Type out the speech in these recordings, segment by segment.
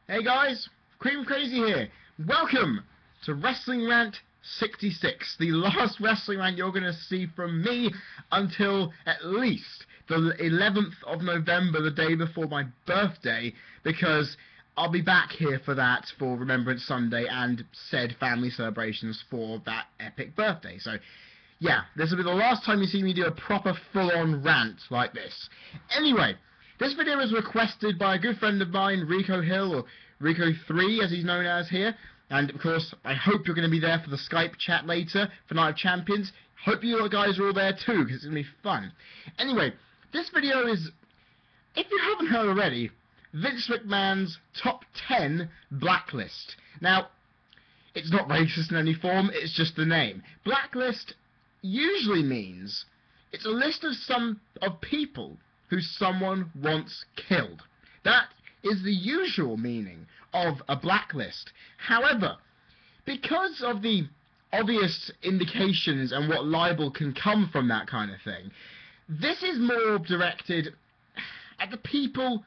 Hey guys, CreamCrazy here. Welcome to Wrestling Rant 66, the last Wrestling Rant you're going to see from me until at least the 11th of November, the day before my birthday, because I'll be back here for that, for Remembrance Sunday and said family celebrations for that epic birthday. So, yeah, this will be the last time you see me do a proper full-on rant like this. Anyway, this video was requested by a good friend of mine, Rico Hill, or Rico3 as he's known as here, and of course I hope you're going to be there for the Skype chat later for Night of Champions. Hope you guys are all there too, because it's going to be fun. Anyway, this video is, if you haven't heard already, Vince McMahon's top 10 Blacklist. Now, it's not racist in any form, it's just the name. Blacklist usually means it's a list of people who someone wants killed. That is the usual meaning of a blacklist. However, because of the obvious indications and what libel can come from that kind of thing, this is more directed at the people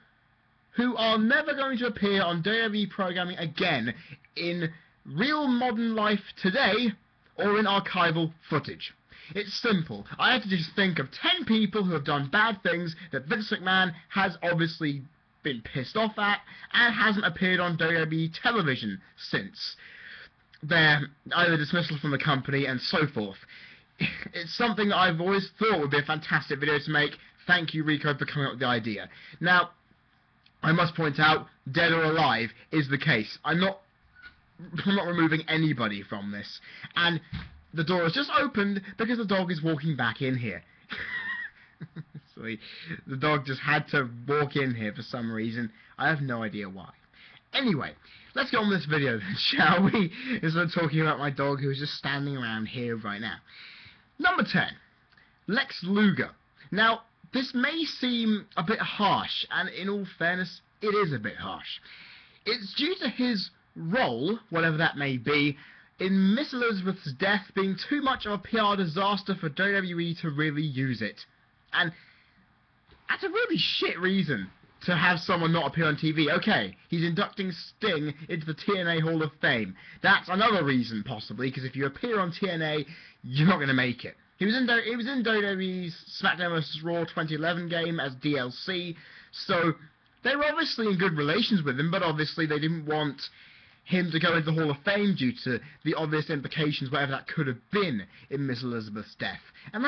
who are never going to appear on WWE programming again in real modern life today or in archival footage. It's simple. I have to just think of 10 people who have done bad things that Vince McMahon has obviously been pissed off at and hasn't appeared on WWE television since their either dismissal from the company and so forth. It's something that I've always thought would be a fantastic video to make. Thank you, Rico, for coming up with the idea. Now, I must point out, dead or alive is the case. I'm not removing anybody from this. And the door has just opened because the dog is walking back in here. So the dog just had to walk in here for some reason. I have no idea why. Anyway, let's get on with this video then, shall we? Instead of talking about my dog who is just standing around here right now. Number 10. Lex Luger. Now, this may seem a bit harsh, and in all fairness, it is a bit harsh. It's due to his role, whatever that may be, in Miss Elizabeth's death being too much of a PR disaster for WWE to really use it. And that's a really shit reason to have someone not appear on TV. Okay, he's inducting Sting into the TNA Hall of Fame. That's another reason, possibly, because if you appear on TNA, you're not going to make it. He was in WWE's SmackDown vs. Raw 2011 game as DLC, so they were obviously in good relations with him, but obviously they didn't want him to go into the Hall of Fame due to the obvious implications, whatever that could have been in Miss Elizabeth's death. And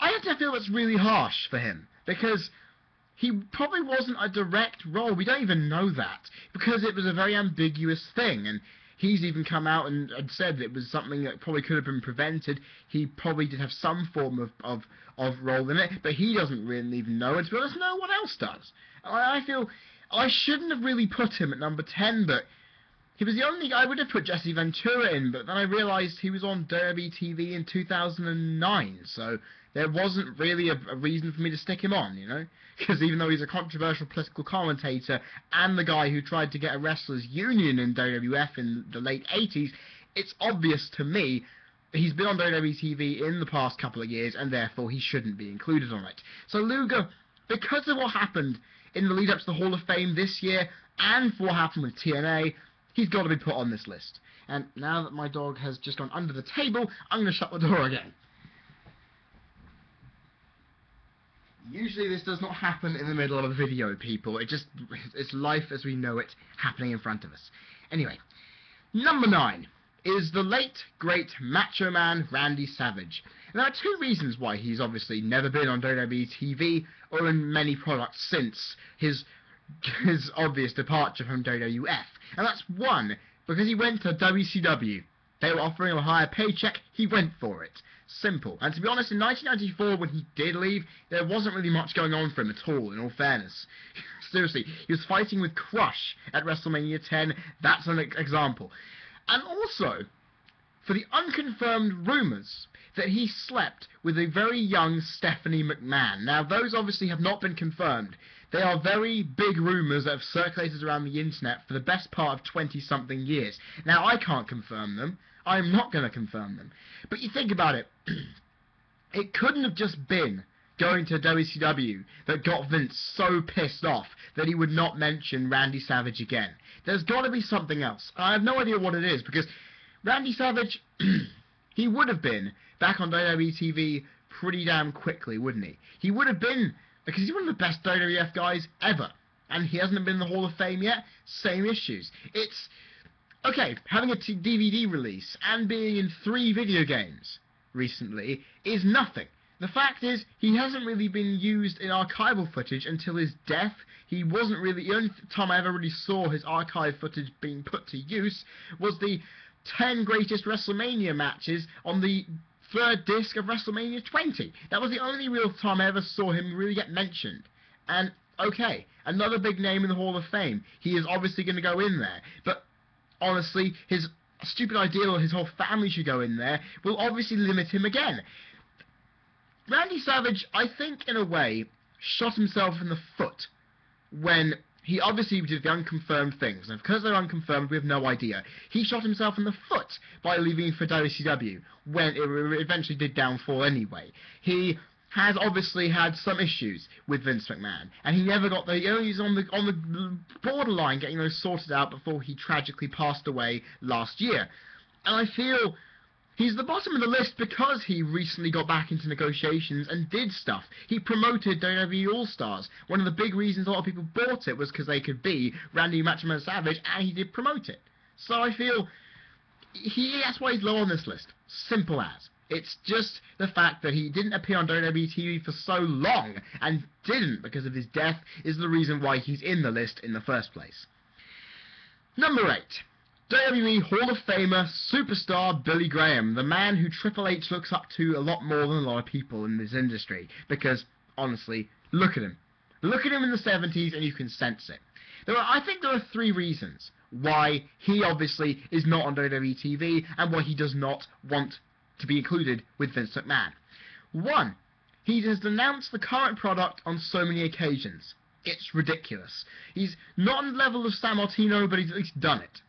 I have to feel that's really harsh for him, because he probably wasn't a direct role. We don't even know that, because it was a very ambiguous thing, and he's even come out and said that it was something that probably could have been prevented. He probably did have some form of role in it, but he doesn't really even know, and to be honest, no one else does. I feel I shouldn't have really put him at number 10, but he was the only guy. I would have put Jesse Ventura in, but then I realised he was on Derby TV in 2009, so there wasn't really a reason for me to stick him on, you know? Because even though he's a controversial political commentator and the guy who tried to get a wrestlers' union in WWF in the late 80s, it's obvious to me that he's been on WWE TV in the past couple of years, and therefore he shouldn't be included on it. So Luger, because of what happened in the lead-up to the Hall of Fame this year, and for what happened with TNA, he's got to be put on this list. And now that my dog has just gone under the table, I'm going to shut the door again. Usually this does not happen in the middle of a video, people. It's life as we know it happening in front of us. Anyway, number 9 is the late, great Macho Man Randy Savage. And there are two reasons why he's obviously never been on WWE TV or in many products since his obvious departure from WWF. And that's one, because he went to WCW. They were offering him a higher paycheck, he went for it. Simple. And to be honest, in 1994, when he did leave, there wasn't really much going on for him at all, in all fairness. Seriously, he was fighting with Crush at WrestleMania 10, that's an example. And also, for the unconfirmed rumours that he slept with a very young Stephanie McMahon. Now, those obviously have not been confirmed. They are very big rumours that have circulated around the internet for the best part of 20-something years. Now, I can't confirm them. I'm not going to confirm them. But you think about it, it couldn't have just been going to WCW that got Vince so pissed off that he would not mention Randy Savage again. There's got to be something else. I have no idea what it is, because Randy Savage, he would have been back on WWE TV pretty damn quickly, wouldn't he? He would have been, because he's one of the best WWF guys ever, and he hasn't been in the Hall of Fame yet. Same issues. It's, okay, having a DVD release and being in 3 video games recently is nothing. The fact is, he hasn't really been used in archival footage until his death. He wasn't really, the only time I ever really saw his archive footage being put to use was the 10 greatest WrestleMania matches on the 3rd disc of WrestleMania 20. That was the only real time I ever saw him really get mentioned. And, okay, another big name in the Hall of Fame. He is obviously going to go in there. But, honestly, his stupid idea that his whole family should go in there will obviously limit him again. Randy Savage, I think, in a way, shot himself in the foot when he obviously did the unconfirmed things, and because they're unconfirmed, we have no idea. He shot himself in the foot by leaving for WCW, when it eventually did downfall anyway. He has obviously had some issues with Vince McMahon, and he never got the, he's on the borderline getting those sorted out before he tragically passed away last year. And I feel he's the bottom of the list because he recently got back into negotiations and did stuff. He promoted WWE All-Stars. One of the big reasons a lot of people bought it was because they could be Randy Macho Man Savage, and he did promote it. So I feel that's why he's low on this list. Simple as. It's just the fact that he didn't appear on WWE TV for so long, and didn't because of his death, is the reason why he's in the list in the first place. Number 8. WWE Hall of Famer superstar Billy Graham, the man who Triple H looks up to a lot more than a lot of people in this industry, because, honestly, look at him. Look at him in the 70s and you can sense it. I think there are 3 reasons why he obviously is not on WWE TV and why he does not want to be included with Vince McMahon. 1, he has denounced the current product on so many occasions. It's ridiculous. He's not on the level of San Martino, but he's at least done it.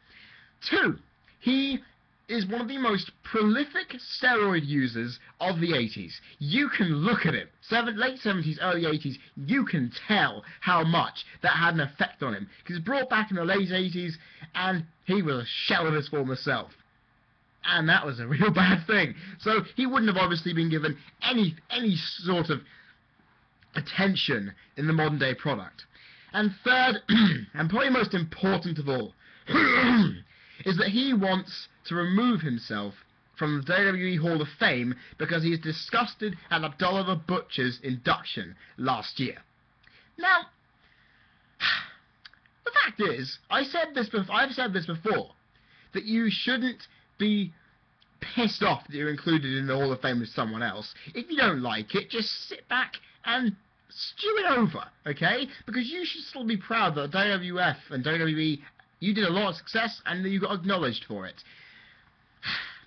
2, he is one of the most prolific steroid users of the 80s. You can look at him. Late 70s, early 80s, you can tell how much that had an effect on him. Because he was brought back in the late 80s, and he was a shell of his former self. And that was a real bad thing. So he wouldn't have obviously been given any sort of attention in the modern day product. And 3rd, and probably most important of all, is that he wants to remove himself from the WWE Hall of Fame because he is disgusted at Abdullah the Butcher's induction last year. Now, the fact is, I've said this before, that you shouldn't be pissed off that you're included in the Hall of Fame with someone else. If you don't like it, just sit back and stew it over, okay? Because you should still be proud that WWF and WWE, you did a lot of success and you got acknowledged for it.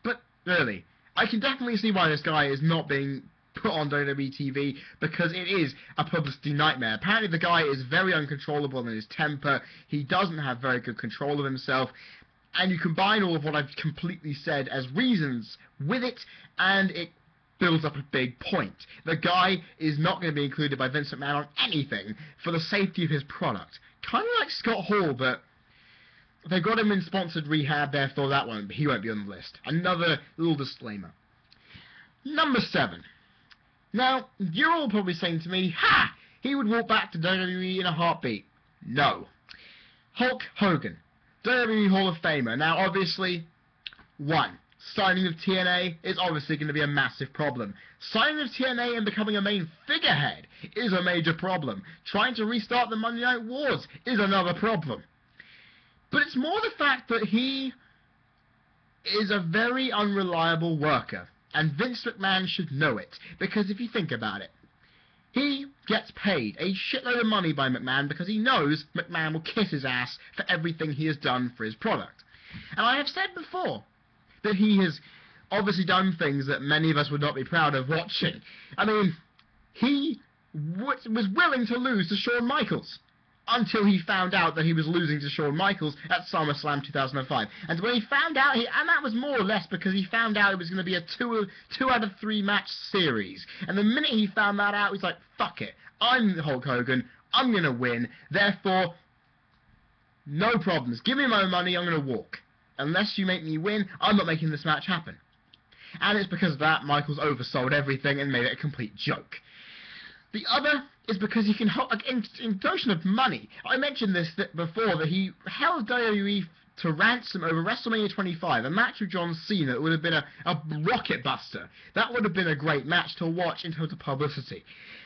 But really, I can definitely see why this guy is not being put on WWE TV, because it is a publicity nightmare. Apparently the guy is very uncontrollable in his temper. He doesn't have very good control of himself. And you combine all of what I've completely said as reasons with it, and it builds up a big point. The guy is not going to be included by Vince McMahon on anything for the safety of his product. Kind of like Scott Hall, but they got him in sponsored rehab, therefore he won't be on the list. Another little disclaimer. Number 7. Now, you're all probably saying to me, ha! He would walk back to WWE in a heartbeat. No. Hulk Hogan, WWE Hall of Famer. Now, obviously, 1, signing of TNA is obviously going to be a massive problem. Signing of TNA and becoming a main figurehead is a major problem. Trying to restart the Monday Night Wars is another problem. But it's more the fact that he is a very unreliable worker, and Vince McMahon should know it, because if you think about it, he gets paid a shitload of money by McMahon because he knows McMahon will kiss his ass for everything he has done for his product. And I have said before that he has obviously done things that many of us would not be proud of watching. I mean, he was willing to lose to Shawn Michaels until he found out that he was losing to Shawn Michaels at SummerSlam 2005. And when he found out, and that was more or less because he found out it was going to be a two out of three match series. And the minute he found that out, he's like, fuck it, I'm Hulk Hogan, I'm going to win, therefore, no problems, give me my money, I'm going to walk. Unless you make me win, I'm not making this match happen. And it's because of that, Michaels oversold everything and made it a complete joke. The other is because he can hold, in notion of money. I mentioned this before, that he held WWE to ransom over WrestleMania 25, a match with John Cena that would have been a rocket buster. That would have been a great match to watch in terms of publicity.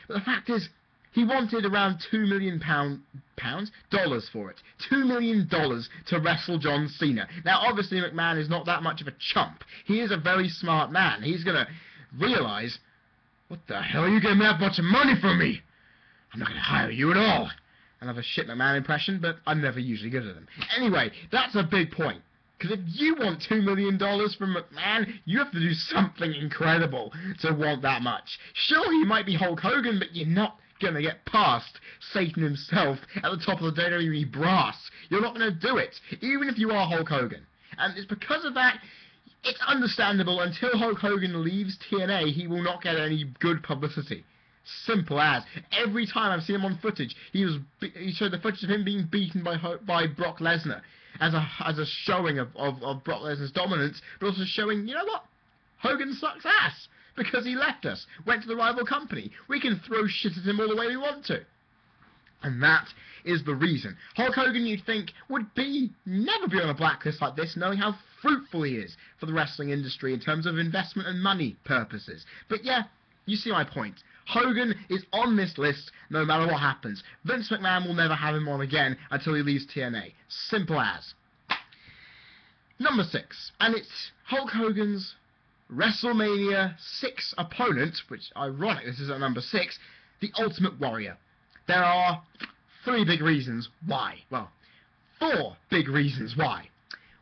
But the fact is, he wanted around $2 million dollars for it. $2 million to wrestle John Cena. Now, obviously, McMahon is not that much of a chump. He is a very smart man. He's going to realise, what the hell are you getting that much money from me? I'm not going to hire you at all. Another shit McMahon impression, but I'm never usually good at them. Anyway, that's a big point. Because if you want $2 million from McMahon, you have to do something incredible to want that much. Sure, you might be Hulk Hogan, but you're not going to get past Satan himself at the top of the WWE brass. You're not going to do it, even if you are Hulk Hogan. And it's because of that, it's understandable, until Hulk Hogan leaves TNA, he will not get any good publicity. Simple as. Every time I've seen him on footage, he showed the footage of him being beaten by Brock Lesnar as a showing of Brock Lesnar's dominance, but also showing, you know what? Hogan sucks ass because he left us, went to the rival company. We can throw shit at him all the way we want to. And that is the reason. Hulk Hogan, you'd think, would never be on a blacklist like this, knowing how fruitful he is for the wrestling industry in terms of investment and money purposes. But yeah, you see my point. Hogan is on this list no matter what happens. Vince McMahon will never have him on again until he leaves TNA. Simple as. Number 6. And it's Hulk Hogan's WrestleMania 6 opponent, which, ironic, this is at number 6, the Ultimate Warrior. There are 3 big reasons why. Well, 4 big reasons why.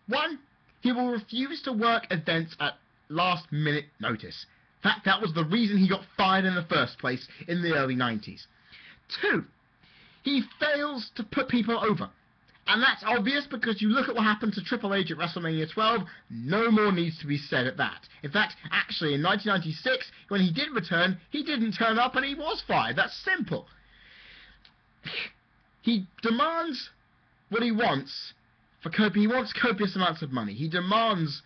1, he will refuse to work events at last-minute notice. In fact, that was the reason he got fired in the first place in the early 90s. 2, he fails to put people over. And that's obvious because you look at what happened to Triple H at WrestleMania 12, no more needs to be said at that. In fact, actually, in 1996, when he did return, he didn't turn up and he was fired. That's simple. He demands what he wants. He wants copious amounts of money. He demands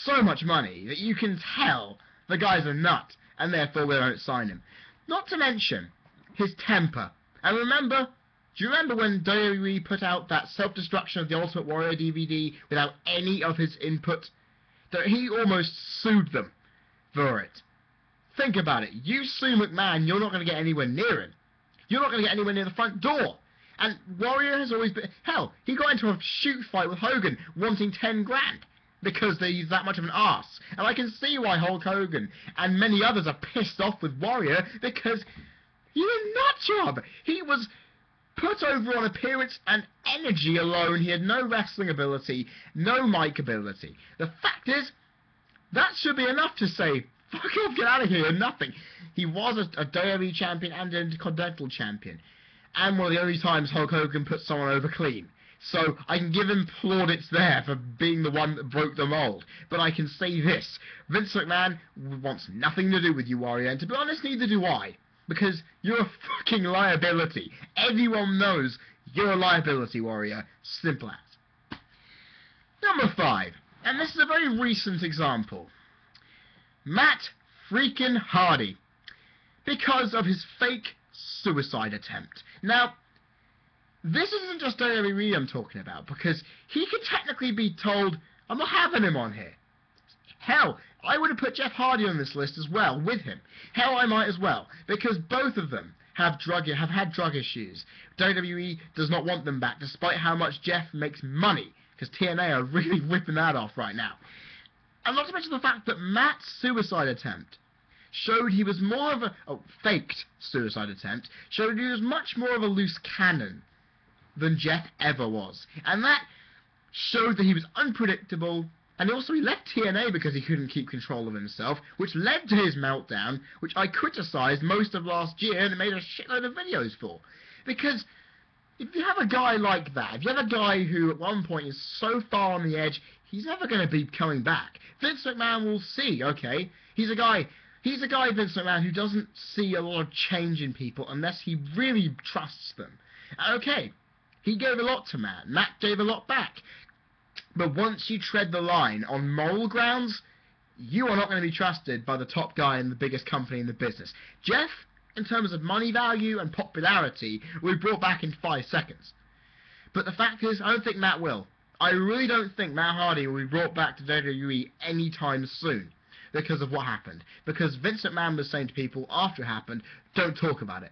so much money that you can tell the guy's a nut, and therefore we don't sign him. Not to mention his temper. And remember, do you remember when WWE put out that Self-Destruction of the Ultimate Warrior DVD without any of his input? That he almost sued them for it. Think about it. You sue McMahon, you're not going to get anywhere near him. You're not going to get anywhere near the front door. And Warrior has always been... Hell, he got into a shoot fight with Hogan wanting 10 grand. Because he's that much of an arse. And I can see why Hulk Hogan and many others are pissed off with Warrior, because he's a nut job. He was put over on appearance and energy alone. He had no wrestling ability, no mic ability. The fact is, that should be enough to say, fuck off, get out of here, nothing. He was a WWE champion and an Intercontinental champion. And one of the only times Hulk Hogan put someone over clean. So I can give him plaudits there for being the one that broke the mold. But I can say this. Vince McMahon wants nothing to do with you, Warrior. And to be honest, neither do I. Because you're a fucking liability. Everyone knows you're a liability, Warrior. Simple as. Number 5. And this is a very recent example. Matt freaking Hardy. Because of his fake suicide attempt. Now, this isn't just WWE I'm talking about, because he could technically be told, I'm not having him on here. Hell, I would have put Jeff Hardy on this list as well, with him. Hell, I might as well, because both of them have had drug issues. WWE does not want them back, despite how much Jeff makes money, because TNA are really whipping that off right now. And not to mention the fact that Matt's suicide attempt showed he was more of a... faked suicide attempt, showed he was much more of a loose cannon than Jeff ever was. And that showed that he was unpredictable, and also he left TNA because he couldn't keep control of himself, which led to his meltdown, which I criticised most of last year and made a shitload of videos for. Because if you have a guy like that, if you have a guy who at one point is so far on the edge, he's never going to be coming back. Vince McMahon will see, okay, he's a guy, Vince McMahon, who doesn't see a lot of change in people unless he really trusts them. Okay, he gave a lot to Matt. Matt gave a lot back. But once you tread the line on moral grounds, you are not going to be trusted by the top guy in the biggest company in the business. Jeff, in terms of money value and popularity, will be brought back in 5 seconds. But the fact is, I don't think Matt will. I really don't think Matt Hardy will be brought back to WWE anytime soon because of what happened. Because Vince McMahon was saying to people after it happened, don't talk about it.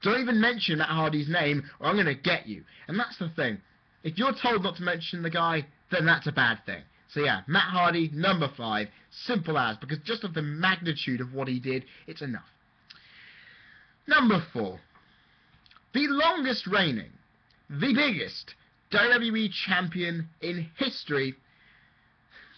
Don't even mention Matt Hardy's name or I'm going to get you. And that's the thing. If you're told not to mention the guy, then that's a bad thing. So yeah, Matt Hardy, number 5, simple as, because just of the magnitude of what he did, it's enough. Number 4, the longest reigning, the biggest WWE champion in history,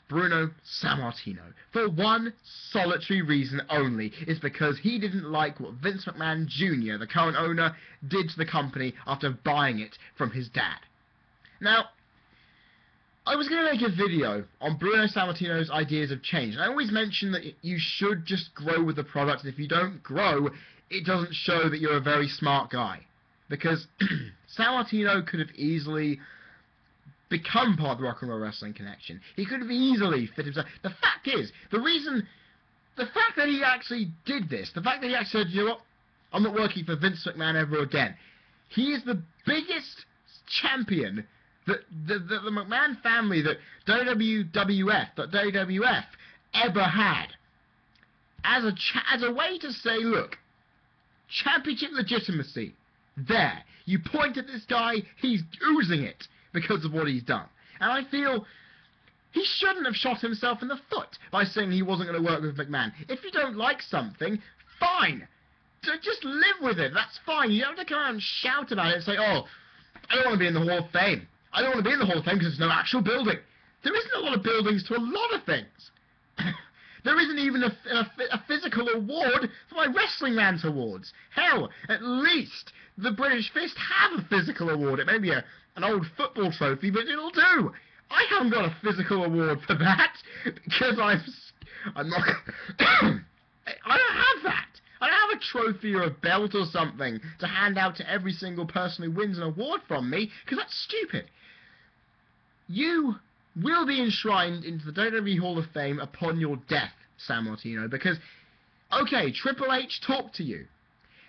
Bruno Sammartino, for one solitary reason only, is because he didn't like what Vince McMahon Jr., the current owner, did to the company after buying it from his dad. Now, I was going to make a video on Bruno Sammartino's ideas of change. And I always mention that you should just grow with the product. And if you don't grow, it doesn't show that you're a very smart guy. Because Sammartino could have easily become part of the Rock and Roll Wrestling Connection. He could have easily fit himself. The fact is, the fact that he actually did this, the fact that he actually said, you know what, I'm not working for Vince McMahon ever again. He is the biggest champion that the McMahon family, that WWF ever had. As a way to say, look, championship legitimacy, there. You point at this guy, he's oozing it because of what he's done. And I feel he shouldn't have shot himself in the foot by saying he wasn't going to work with McMahon. If you don't like something, fine. Just live with it. That's fine. You don't have to come out and shout about it and say, oh, I don't want to be in the Hall of Fame. I don't want to be in the Hall of Fame because there's no actual building. There isn't a lot of buildings to a lot of things. There isn't even a physical award for my Wrestling Rant Awards. Hell, at least the British Fist have a physical award. It may be an old football trophy, but it'll do. I haven't got a physical award for that because I'm not... I don't have that. I don't have a trophy or a belt or something to hand out to every single person who wins an award from me, because that's stupid. You will be enshrined into the WWE Hall of Fame upon your death, Sammartino, because, okay, Triple H talked to you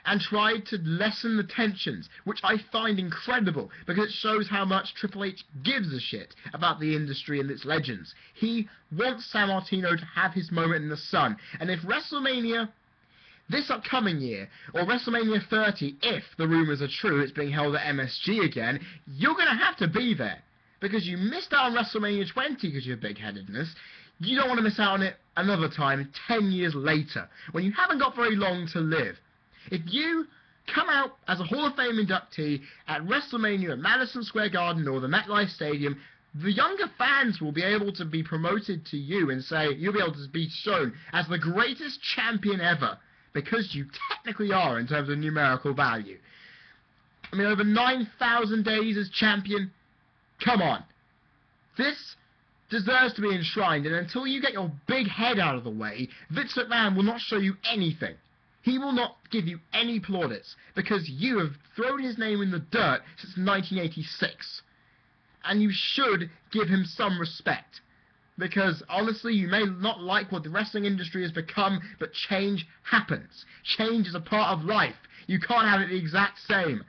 and tried to lessen the tensions, which I find incredible, because it shows how much Triple H gives a shit about the industry and its legends. He wants Sammartino to have his moment in the sun, and if WrestleMania this upcoming year, or WrestleMania 30, if the rumours are true, it's being held at MSG again, you're going to have to be there. Because you missed out on WrestleMania 20 because of your big-headedness. You don't want to miss out on it another time 10 years later, when you haven't got very long to live. If you come out as a Hall of Fame inductee at WrestleMania at Madison Square Garden or the MetLife Stadium, the younger fans will be able to be promoted to you and say, you'll be able to be shown as the greatest champion ever. Because you technically are in terms of numerical value. I mean, over 9,000 days as champion. Come on. This deserves to be enshrined, and until you get your big head out of the way, Vince McMahon will not show you anything. He will not give you any plaudits, because you have thrown his name in the dirt since 1986. And you should give him some respect. Because, honestly, you may not like what the wrestling industry has become, but change happens. Change is a part of life. You can't have it the exact same.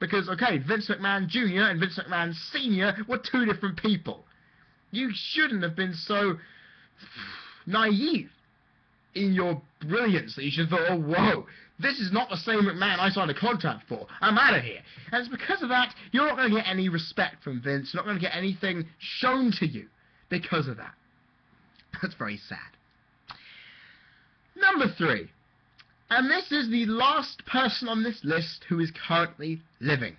Because, okay, Vince McMahon Jr. and Vince McMahon Sr. were 2 different people. You shouldn't have been so naive in your brilliance that you should have thought, oh, whoa, this is not the same McMahon I signed a contract for. I'm out of here. And it's because of that, you're not going to get any respect from Vince. You're not going to get anything shown to you. Because of that. That's very sad. Number 3. And this is the last person on this list who is currently living.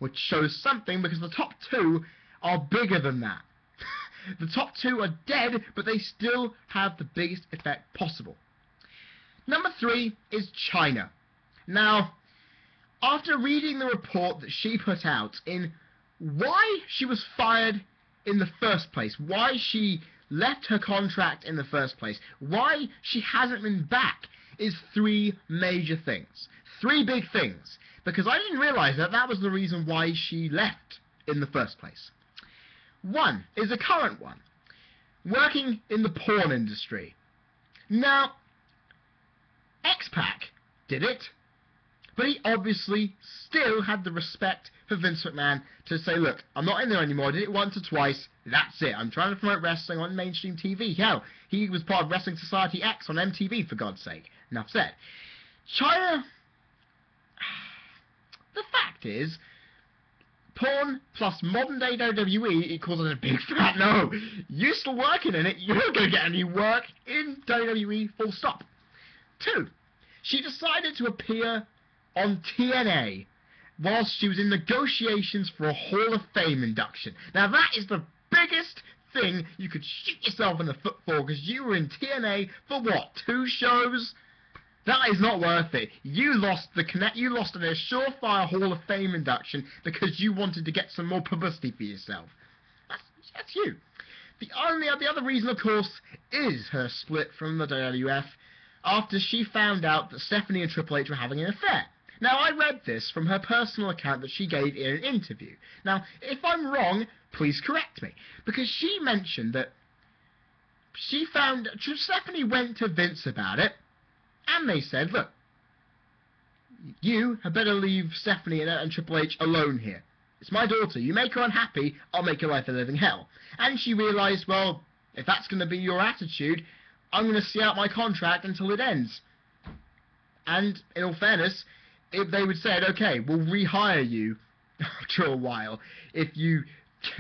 Which shows something, because the top 2 are bigger than that. The top 2 are dead, but they still have the biggest effect possible. Number 3 is China. Now, after reading the report that she put out in why she was fired in the first place, why she left her contract in the first place, why she hasn't been back, is 3 major things. 3 big things. Because I didn't realise that that was the reason why she left in the first place. 1 is a current one. Working in the porn industry. Now, X-Pac did it, but he obviously still had the respect for Vince McMahon to say, look, I'm not in there anymore, I did it once or twice, that's it, I'm trying to promote wrestling on mainstream TV. Hell, he was part of Wrestling Society X on MTV, for God's sake. Enough said. China, the fact is, porn plus modern day WWE equals a big fat no. You're still working in it, you're not going to get any work in WWE, full stop. 2, she decided to appear on TNA whilst she was in negotiations for a Hall of Fame induction. Now that is the biggest thing you could shoot yourself in the foot for, because you were in TNA for what, 2 shows? That is not worth it. You lost you lost a surefire Hall of Fame induction because you wanted to get some more publicity for yourself. That's you. The other reason, of course, is her split from the WWF after she found out that Stephanie and Triple H were having an affair. Now, I read this from her personal account that she gave in an interview. Now, if I'm wrong, please correct me, because she mentioned that Stephanie went to Vince about it, and they said, look, you had better leave Stephanie and Triple H alone here. It's my daughter. You make her unhappy, I'll make your life a living hell. And she realised, well, if that's going to be your attitude, I'm going to see out my contract until it ends. And, in all fairness, if they would say, okay, we'll rehire you after a while if you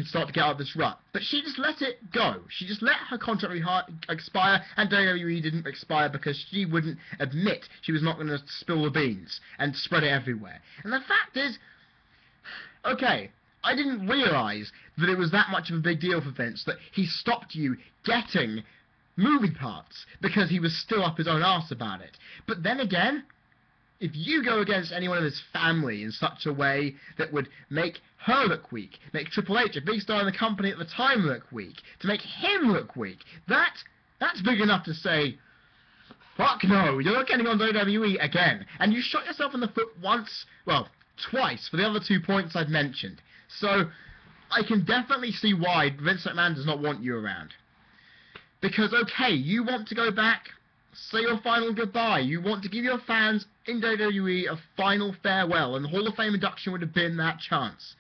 start to get out of this rut. But she just let it go. She just let her contract expire, and WWE didn't expire because she wouldn't admit she was not going to spill the beans and spread it everywhere. And the fact is, okay, I didn't realise that it was that much of a big deal for Vince that he stopped you getting movie parts because he was still up his own arse about it. But then again, if you go against anyone of his family in such a way that would make her look weak, make Triple H, a big star in the company at the time, look weak, to make him look weak, that's big enough to say, fuck no, you're not getting on WWE again. And you shot yourself in the foot once, well, twice, for the other 2 points I've mentioned. So, I can definitely see why Vince McMahon does not want you around. Because, okay, you want to go back, say your final goodbye. You want to give your fans in WWE a final farewell, and the Hall of Fame induction would have been that chance.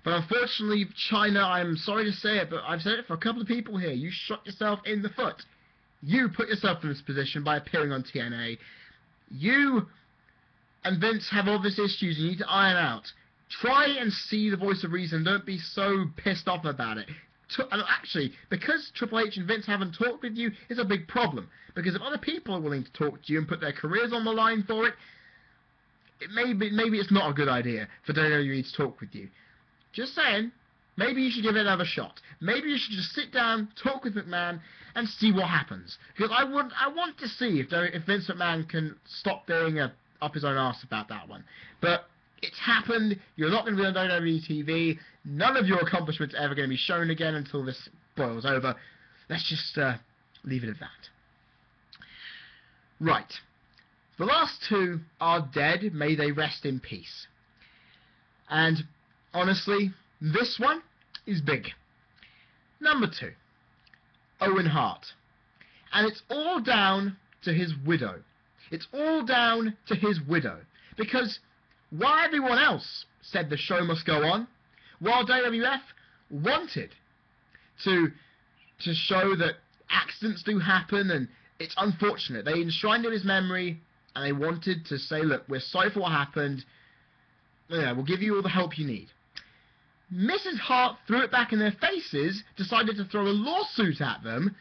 But unfortunately, China, I'm sorry to say it, but I've said it for a couple of people here, you shot yourself in the foot. You put yourself in this position by appearing on TNA. You and Vince have all these issues you need to iron out. Try and see the voice of reason. Don't be so pissed off about it. Actually, because Triple H and Vince haven't talked with you, it's a big problem. Because if other people are willing to talk to you and put their careers on the line for it, maybe it's not a good idea for WWE to talk with you. Just saying, maybe you should give it another shot. Maybe you should just sit down, talk with McMahon, and see what happens. Because I want to see if Vince McMahon can stop being up his own arse about that one. But it's happened. You're not going to be on WWE TV. None of your accomplishments are ever going to be shown again until this boils over. Let's just leave it at that. Right. The last 2 are dead. May they rest in peace. And honestly, this one is big. Number 2. Owen Hart. And it's all down to his widow. It's all down to his widow. Because while everyone else said the show must go on, while WWF wanted to show that accidents do happen and it's unfortunate, they enshrined in his memory and they wanted to say, look, we're sorry for what happened, we'll give you all the help you need. Mrs. Hart threw it back in their faces, decided to throw a lawsuit at them,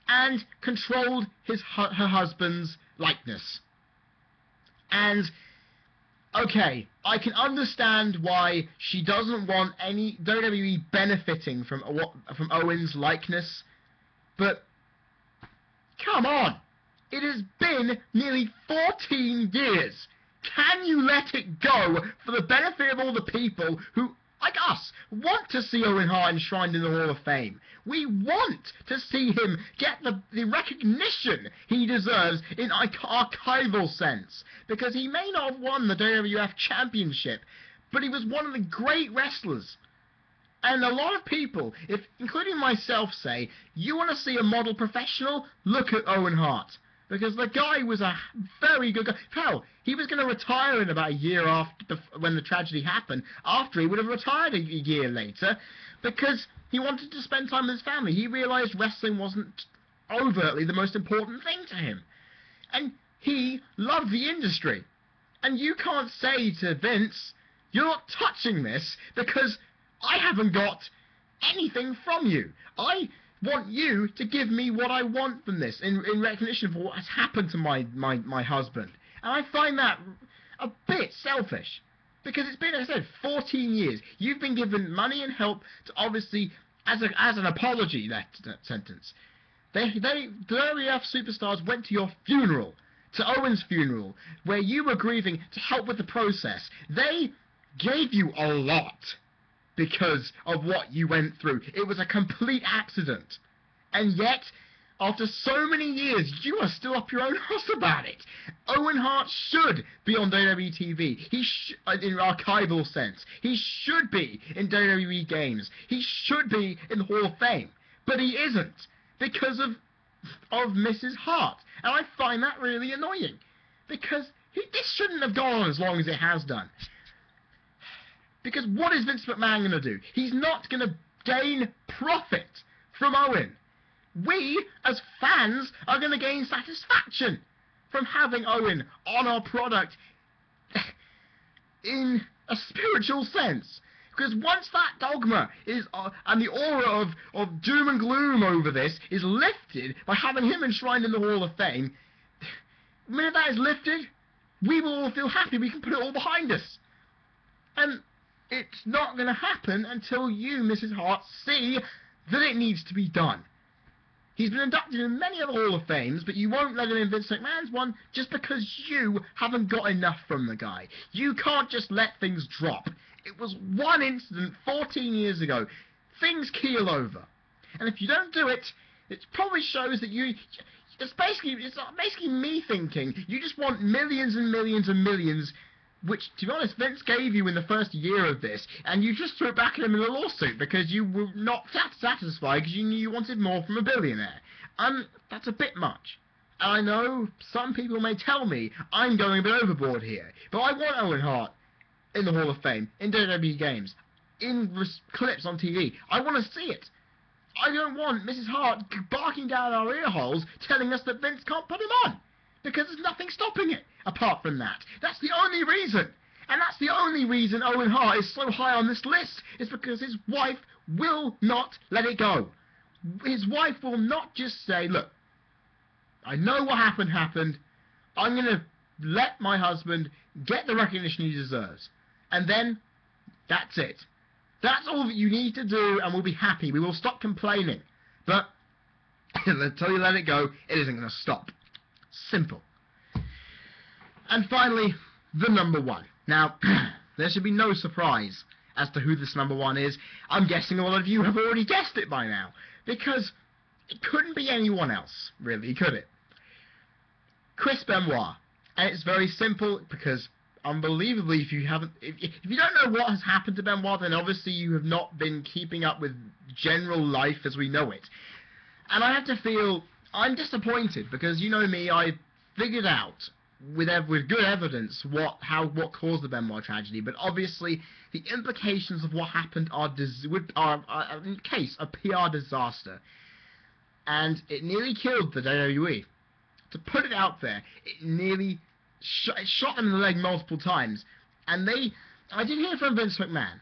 and controlled her husband's likeness. And okay, I can understand why she doesn't want any WWE benefiting from Owen's likeness, but come on! It has been nearly 14 years! Can you let it go for the benefit of all the people who, like us, want to see Owen Hart enshrined in the Hall of Fame? We want to see him get the recognition he deserves in archival sense, because he may not have won the WWF Championship, but he was one of the great wrestlers. And a lot of people, including myself, say, you want to see a model professional? Look at Owen Hart. Because the guy was a very good guy. Hell, he was going to retire in about a year after when the tragedy happened, after he would have retired a year later, because he wanted to spend time with his family. He realized wrestling wasn't overtly the most important thing to him. And he loved the industry. And you can't say to Vince, you're not touching this because I haven't got anything from you. I want you to give me what I want from this in recognition for what has happened to my husband. And I find that a bit selfish. Because it's been, as I said, 14 years. You've been given money and help to obviously, as an apology, that sentence. The WWF superstars went to your funeral, to Owen's funeral, where you were grieving to help with the process. They gave you a lot because of what you went through. It was a complete accident. And yet, after so many years, you are still up your own ass about it. Owen Hart should be on WWE TV. He in archival sense. He should be in WWE games. He should be in the Hall of Fame. But he isn't, because of Mrs. Hart. And I find that really annoying. Because this shouldn't have gone on as long as it has done. Because what is Vince McMahon going to do? He's not going to gain profit from Owen. We, as fans, are going to gain satisfaction from having Owen on our product in a spiritual sense. Because once that dogma is, and the aura of doom and gloom over this is lifted by having him enshrined in the Hall of Fame, the minute that is lifted, we will all feel happy. We can put it all behind us. And it's not going to happen until you, Mrs. Hart, see that it needs to be done. He's been inducted in many other Hall of Fames, but you won't let him in Vince McMahon's one just because you haven't got enough from the guy. You can't just let things drop. It was one incident 14 years ago. Things keel over. And if you don't do it, it probably shows that it's basically me thinking you just want millions and millions and millions, which, to be honest, Vince gave you in the first year of this, and you just threw it back at him in a lawsuit because you were not satisfied because you knew you wanted more from a billionaire. That's a bit much. And I know some people may tell me I'm going a bit overboard here, but I want Owen Hart in the Hall of Fame, in WWE games, in clips on TV. I want to see it. I don't want Mrs. Hart barking down our ear holes telling us that Vince can't put him on, because there's nothing stopping it. Apart from that, that's the only reason, and that's the only reason Owen Hart is so high on this list, is because his wife will not let it go. His wife will not just say, look, I know what happened, I'm going to let my husband get the recognition he deserves, and then that's it. That's all that you need to do, and we'll be happy. We will stop complaining. But until you let it go, it isn't going to stop. Simple. And finally, the number one. Now, there should be no surprise as to who this number one is. I'm guessing a lot of you have already guessed it by now, because it couldn't be anyone else, really, could it? Chris Benoit. And it's very simple, because unbelievably, if you don't know what has happened to Benoit, then obviously you have not been keeping up with general life as we know it. And I have to feel I'm disappointed, because you know me, I figured out with good evidence what caused the Benoit tragedy, but obviously the implications of what happened are in case a PR disaster, and it nearly killed the WWE. To put it out there, it nearly shot them in the leg multiple times, and I did hear from Vince McMahon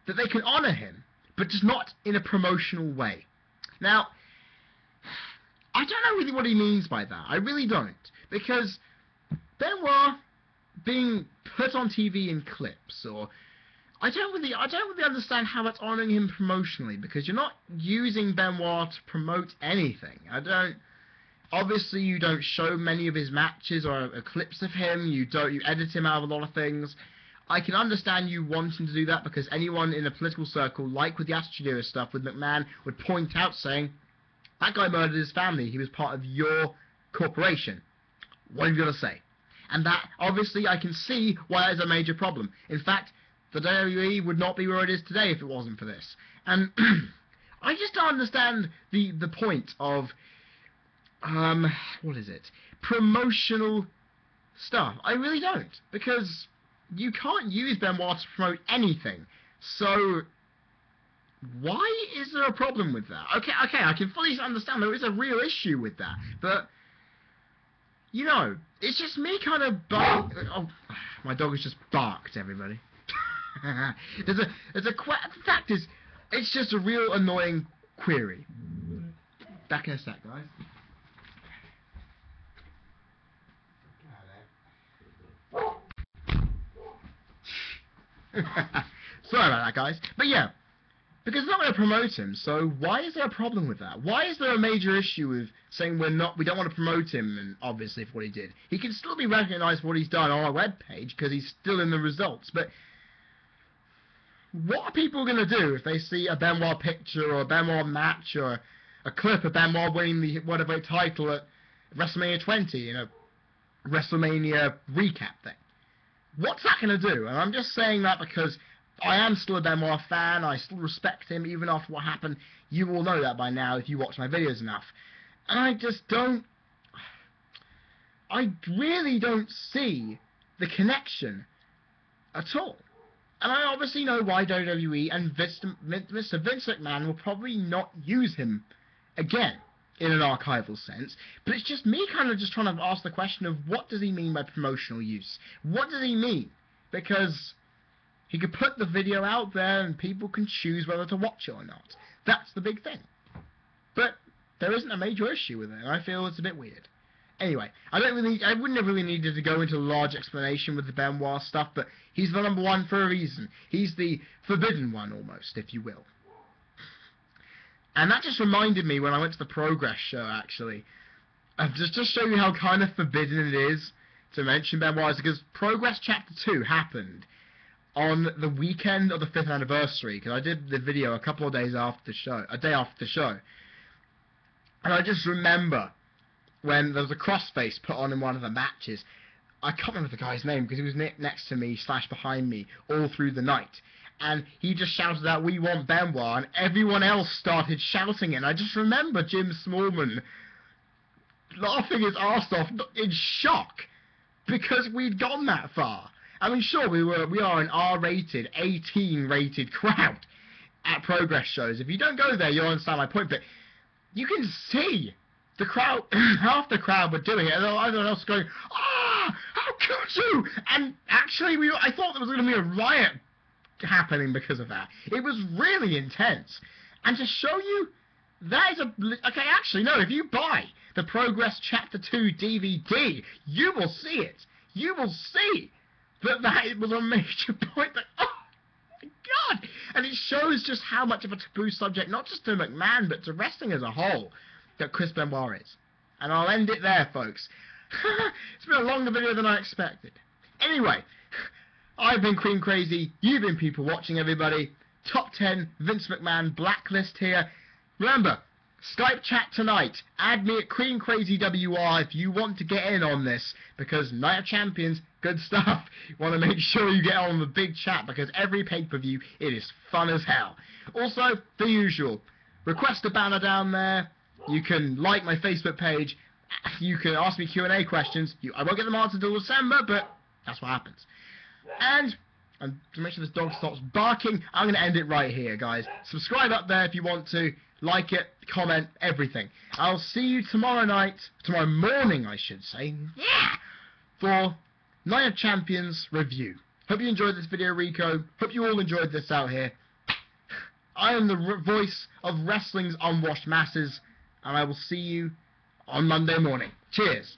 that they can honour him, but just not in a promotional way. Now, I don't know really what he means by that. I really don't, because Benoit being put on TV in clips, or I don't really understand how that's honouring him promotionally, because you're not using Benoit to promote anything. Obviously, you don't show many of his matches or clips of him. You edit him out of a lot of things. I can understand you wanting to do that because anyone in a political circle, like with the Attitude Era stuff with McMahon, would point out saying, that guy murdered his family. He was part of your corporation. What have you got to say? And that, obviously, I can see why that is a major problem. In fact, the WWE would not be where it is today if it wasn't for this. And I just don't understand the point of, what is it? Promotional stuff. I really don't. Because you can't use Benoit to promote anything. So, why is there a problem with that? Okay, I can fully understand there is a real issue with that. But, you know, it's just me kind of oh, my dog has just barked, everybody. The fact is, it's just a real annoying query. Back in a sec, guys. Sorry about that, guys. But yeah, because it's not going to promote him, so why is there a problem with that? Why is there a major issue with saying we don't want to promote him, and obviously for what he did? He can still be recognised for what he's done on our webpage because he's still in the results, but what are people going to do if they see a Benoit picture or a Benoit match or a clip of Benoit winning the whatever title at WrestleMania 20 in a WrestleMania recap thing? What's that going to do? And I'm just saying that because I am still a Benoit fan. I still respect him even after what happened. You all know that by now if you watch my videos enough. And I just don't... I really don't see the connection at all. And I obviously know why WWE and Mr. Vince McMahon will probably not use him again in an archival sense, but it's just me kind of just trying to ask the question of what does he mean by promotional use? What does he mean? Because he could put the video out there and people can choose whether to watch it or not. That's the big thing. But there isn't a major issue with it, and I feel it's a bit weird. Anyway, I wouldn't have really needed to go into a large explanation with the Benoit stuff, but he's the #1 for a reason. He's the forbidden one, almost, if you will. And that just reminded me when I went to the Progress show, actually. Just to show you how kind of forbidden it is to mention Benoit, because Progress Chapter 2 happened on the weekend of the 5th anniversary, because I did the video a couple of days after the show, a day after the show. And I just remember when there was a crossface put on in one of the matches. I can't remember the guy's name because he was next to me / behind me all through the night. And he just shouted out, "We want Benoit," and everyone else started shouting it. And I just remember Jim Smallman laughing his arse off in shock because we'd gone that far. I mean, sure, we are an R-rated, 18-rated crowd at Progress shows. If you don't go there, you'll understand my point. But you can see the crowd, half the crowd were doing it, and everyone else going, "Ah, how could you?" And actually, I thought there was going to be a riot happening because of that. It was really intense. And to show you, that is okay, actually, no, if you buy the Progress Chapter 2 DVD, you will see it. You will see that it was a major point that, oh my God! And it shows just how much of a taboo subject, not just to McMahon, but to wrestling as a whole, that Chris Benoit is. And I'll end it there, folks. It's been a longer video than I expected. Anyway, I've been Cream Crazy, you've been people watching, everybody. Top 10 Vince McMahon Blacklist here. Remember, Skype chat tonight. Add me at CreamCrazyWR if you want to get in on this, because Night of Champions, good stuff. You want to make sure you get on the big chat, because every pay-per-view, it is fun as hell. Also, the usual. Request a banner down there. You can like my Facebook page. You can ask me Q&A questions. I won't get them answered until December, but that's what happens. And to make sure this dog stops barking, I'm going to end it right here, guys. Subscribe up there if you want to. Like it, comment, everything. I'll see you tomorrow morning, I should say, yeah, for Night of Champions review. Hope you enjoyed this video, Rico. Hope you all enjoyed this out here. I am the voice of wrestling's unwashed masses, and I will see you on Monday morning. Cheers.